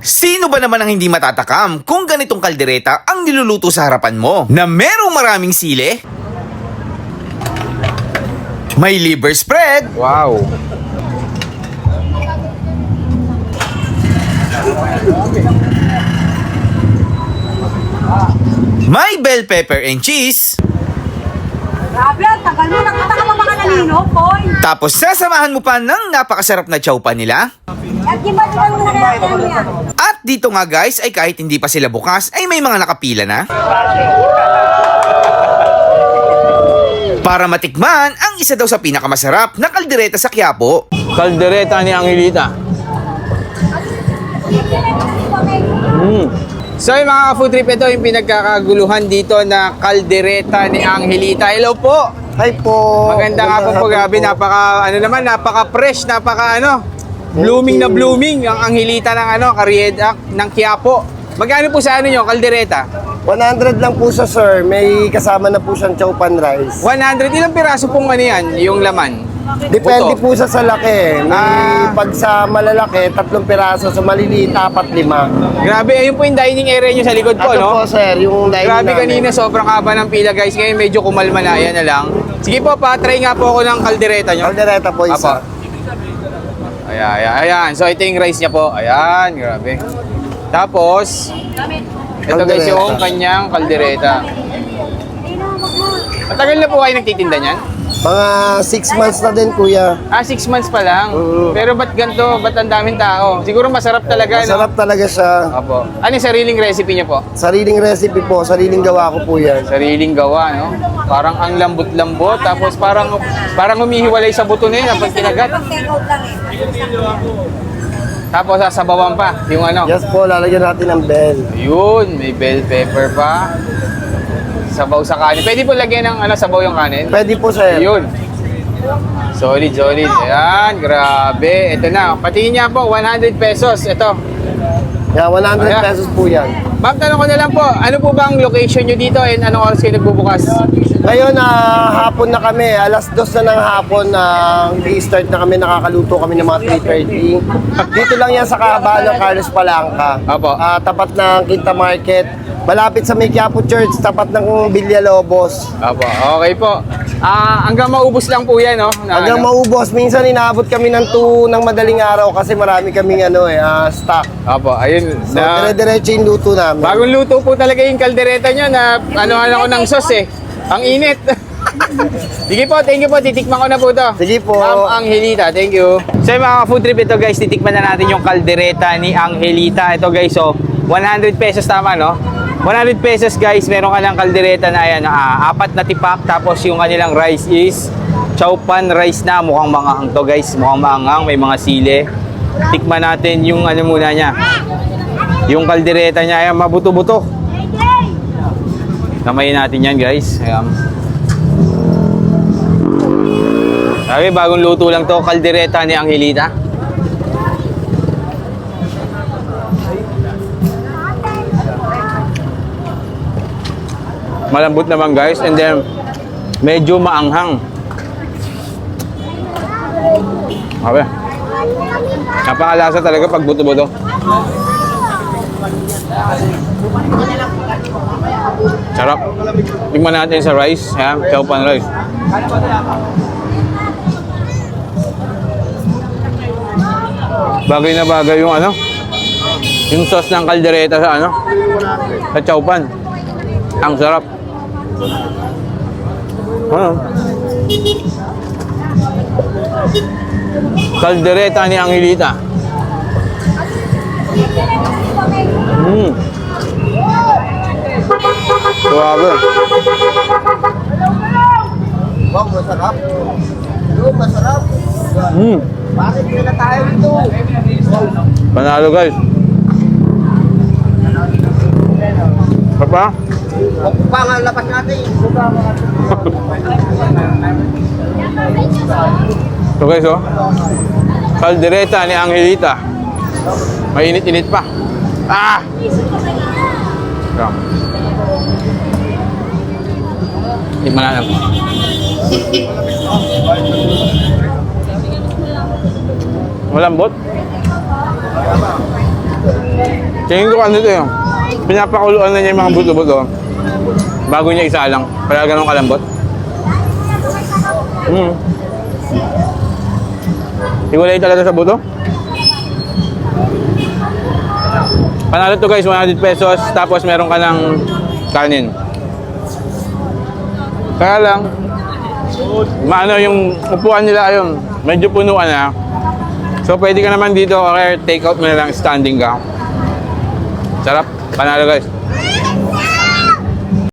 Sino ba naman ang hindi matatakam kung ganitong kaldereta ang niluluto sa harapan mo na merong maraming sili? May liver spread. Wow. May bell pepper and cheese. Grabe, tagal mo. Nakita ka pa mga kanino, boy. Tapos sasamahan mo pa ng napakasarap na chowpan nila. At di ba naman muna natin yan? At dito nga guys ay kahit hindi pa sila bukas ay may mga nakapila na. Para matikman ang isa daw sa pinakamasarap na kaldereta sa Quiapo. Kaldereta ni Angelita. So yung mga food trip, ito yung pinagkakaguluhan dito na kaldereta ni Angelita. Hello po. Hi po. Magandang hapon po, grabe, napaka fresh, blooming na blooming ang Angelita ng Karieda ng Quiapo. Magkano po sa nyo, kaldereta? 100 lang po siya, sir. May kasama na po siyang chowpan rice. 100, ilang piraso pong yan, yung laman? Depende Buto. po sa laki. May pag sa malalaki, 3 piraso. Sa maliliit, 4, 5. Grabe, ayun po yung dining area nyo sa likod po, Ito no? po, sir, yung dining Grabe, namin. kanina sobrang haba ng pila, guys. Ngayon medyo kumalma na, yan na lang. Sige po, pa-try nga po ako ng kaldereta nyo. Kaldereta po isa. Ayan. So, ito yung rice niya po. Ayan, grabe. Tapos, ito guys yung kanyang kaldereta. Matagal na po kayo nagtitinda niyan? Mga 6 months na din, kuya. 6 months pa lang. Pero ba't ganito? Ba't ang daming tao? Siguro masarap talaga, Masarap talaga siya. no? Opo. Ano yung sariling recipe niya po? Sariling recipe po, sariling gawa ko po yan. Sariling gawa, no? Parang ang lambot-lambot. Tapos parang humihiwalay sa buto na yun pag kinagat. Take out lang eh. Tapos sasabawan pa yung Yes po, lalagyan natin ng bell. Yun, may bell pepper pa. Sabaw sa kanin. Pwede po lagyan ng sabaw yung kanin? Pwede po, sir. Yun. Solid. Ayan, grabe. Ito na. Patingin niya po, 100 pesos. Ito. Yeah, 100 Ayan. pesos po yan. Ma'am, tanong ko na lang po, ano po ba ang location nyo dito and anong oras kayo nagbubukas? Ngayon, hapon na kami. Alas 2 na ng hapon, i-start na kami. Nakakaluto kami ng mga 3:30. Dito lang yan sa kahabaan ng Carlos Palanca. Apo. Tapat ng Quinta Market. Malapit sa May Quiapo Church, tapat ng Villalobos. Opo, okay po. Hanggang maubos lang po yan, no? Hanggang maubos. Minsan inaabot kami ng 2 ng madaling araw kasi marami kaming stock. Opo, ayun. So, dire-diretso yung luto namin. Bagong luto po talaga yung kaldereta nyo na ako ng sauce eh. Ang init. Sige po, thank you po. Titikman ko na po ito. Sige po. Ma'am Angelita, thank you. So yung mga food trip ito guys, titikman na natin yung kaldereta ni Angelita. Ito guys, 100 pesos tama, no? 100 pesos guys, meron ka ng kaldereta na ayan, 4 na tipak. Tapos yung kanilang rice is chowpan rice na. Mukhang maanghang to guys, mukhang maanghang, may mga sili. Tikman natin yung muna niya. Yung kaldereta niya, ayan, mabuto-buto. Kamayin natin yan guys. Ayan. Sabi, bagong luto lang to, kaldereta ni Angelita. Malambot naman guys, and then medyo maanghang. Sabi, napakalasa talaga pag buto-buto. Sarap. Tingnan natin sa rice, chowpan rice. Bagay na bagay yung yung sauce ng kaldereta sa sa chowpan. Ang sarap. Kaldereta ni Angelita. Grabe. Wow, masarap. Masarap. Bakit na tayo dito? Panalo guys. Papa? Pangal lapas natin. So guys, kaldereta ni Angelita. Mainit-init pa. Tikman natin. Malambot. Tingin ko ano ito yun. Pinapakuluan na niya yung mga buto-buto. Bago niya isalang. Kaya ganun kalambot. Hiwalay talaga sa buto. Panalo to guys, 100 pesos. Tapos meron ka ng kanin. Kaya lang, maano yung upuan nila ayun, medyo punuan na. So pwede ka naman dito or take out mo na lang standing ka. Sarap, panalo guys.